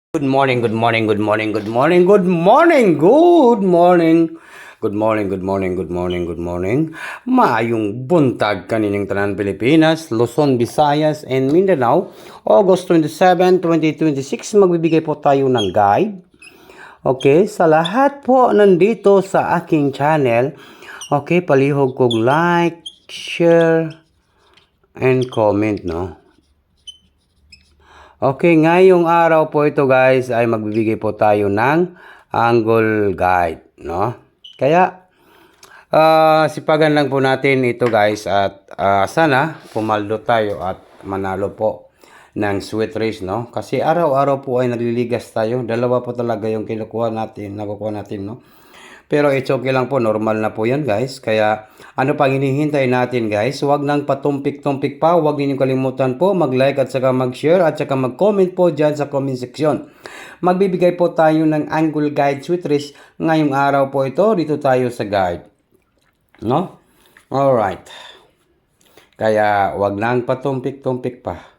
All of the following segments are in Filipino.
Good morning, good morning, good morning, good morning, good morning, good morning. Good morning, good morning, good morning, good morning. Maayong buntag kanining tanan Pilipinas, Luzon, Visayas, and Mindanao. August 27, 2026, magbibigay po tayo ng guide. Okay, sa lahat po nandito sa aking channel, okay, palihog kog like, share, and comment, no? Okay, ngayong araw po ito guys ay magbibigay po tayo ng angle guide, no? Kaya sipagan lang po natin ito guys at sana pumaldo tayo at manalo po ng sweet race, no? Kasi araw-araw po ay nagliligas tayo. Dalawa po talaga yung nakukuha natin, no? Pero it's okay lang po, normal na po yan guys. Kaya ano pang hinihintay natin guys? Huwag nang patumpik-tumpik pa. Huwag ninyong kalimutan po mag-like at saka mag-share at saka mag-comment po dyan sa comment section. Magbibigay po tayo ng angle guide sweet race ngayong araw po ito. Dito tayo sa guide. No? Alright. Kaya huwag nang patumpik-tumpik pa.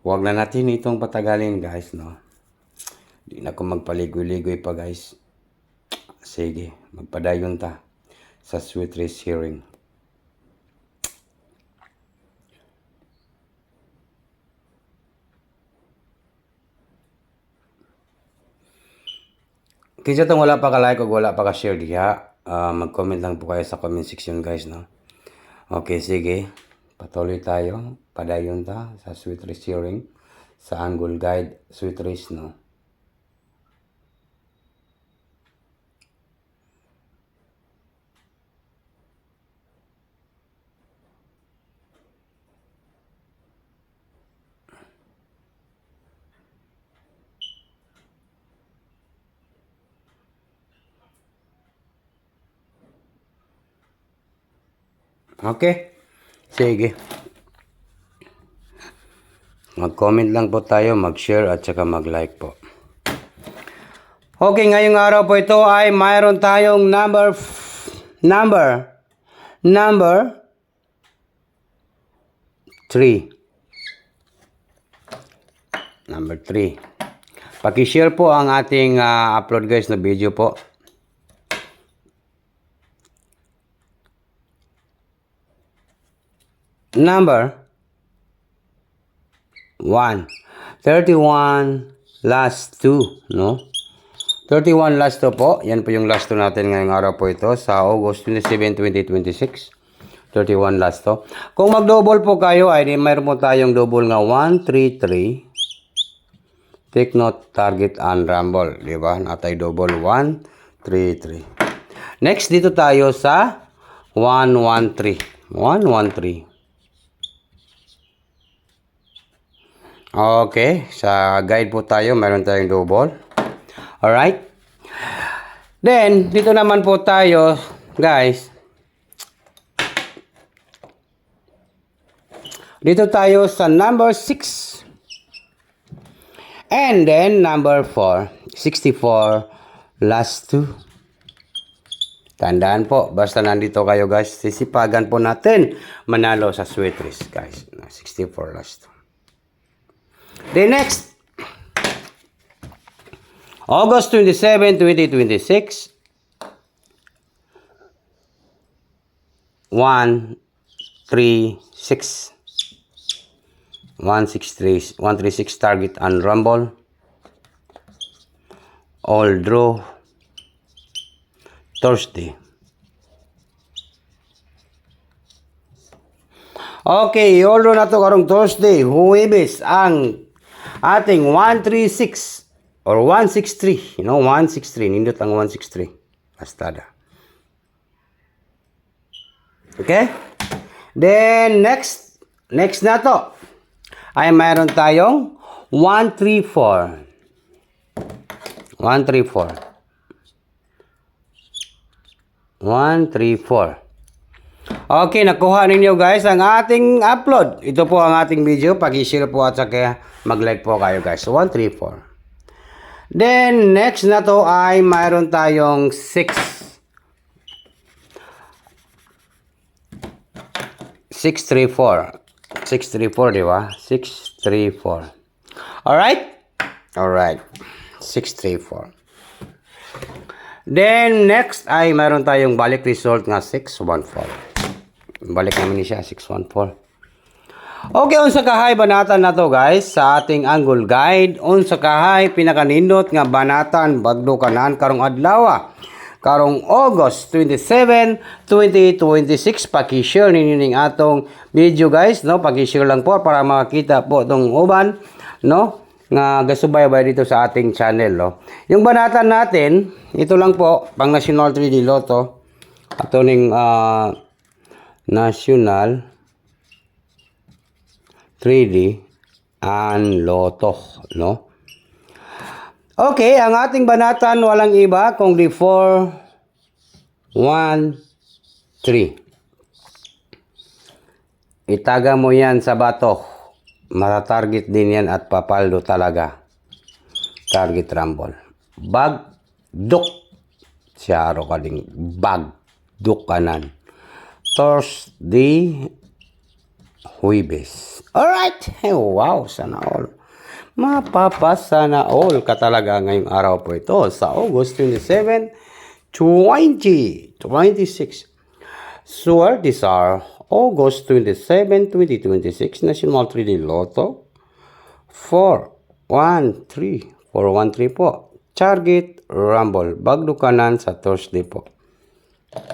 Huwag na natin itong patagalin guys, no? Di na ako magpaligoy-ligoy pa guys. Sige, magpadayon ta sa sweet race hearing. Kinsa tong wala pa ka-like o wala pa ka-share diha, mag-comment lang po kayo sa comment section guys, no? Okay, sige. Patuloy tayo. Padayon ta sa sweet race hearing sa angle guide sweet race, no? Okay? Sige. Mag-comment lang po tayo, mag-share at saka mag-like po. Okay, ngayong araw po ito ay mayroon tayong number 3. Number 3. Paki-share po ang ating upload guys na video po. Number 1. 31 last 2, no? 31 last 2 po. Yan po yung last 2 natin ngayong araw po ito sa August 27, 2026. 31 last 2. Kung mag-double po kayo ay mayroon po tayong double nga 1, 3, 3. Take note, target and rumble. Diba? Natay double 1, 3, 3. Next, dito tayo sa 1, 1, 3. 1, 1, 3. Okay, sa guide po tayo, meron tayong double. Alright? Then, dito naman po tayo, guys. Dito tayo sa number 6. And then, number 4. 64 last 2. Tandaan po, basta nandito kayo guys, sisipagan po natin manalo sa sweet race, guys. 64 last 2. The next, August 27, 2026, 1, 3, 6. 136 target and rumble. All draw. Thursday. Okay, all draw na to karong Thursday. Huwebes ang ating 136 or 163. You know, 163. Nindot ang 163. Pastada. Okay? Then, next na to ay mayroon tayong 134. 134. 134. Okay, nakuha ninyo guys ang ating upload. Ito po ang ating video. Pag-share po at saka mag-like po kayo guys. 134. Then, next na to ay mayroon tayong 6. 634. 634, di ba? 634. Alright? Alright. 634. Then, next ay meron tayong balik result nga 614. Balik naman ni siya, 614. Okay, unsa kahay banatan na to guys sa ating angle guide. Unsa kahay pinakanindot nga banatan bagdo kanan karong adlaw. Karong August 27, 2026 paki-share ninyo ning atong video guys, no? Paki-share lang po para makita po tong uban, no? Nga gasubay-bay dito sa ating channel, no? Yung banatan natin, ito lang po, pang National 3D Lotto. Ato ning National 3D and Lotto, no? Okay, ang ating banatan walang iba kung di 4, 1, 3. Itaga mo yan sa bato. Matatarget din yan at papaldo talaga. Target rumble. Bagduk. Siyaro ka ding bagduk kanan. Thursday, Huwebes. Alright. Wow, sana all. Mapapasa na all ka talaga ngayong araw po ito sa August 27, 2026. So, these are August 27, 2026 National 3D Lotto 413 413 po. Target Rumble. Bagdo kanan sa Thursday po.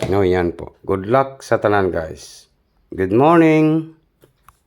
No, yan po. Good luck sa tanan guys. Good morning.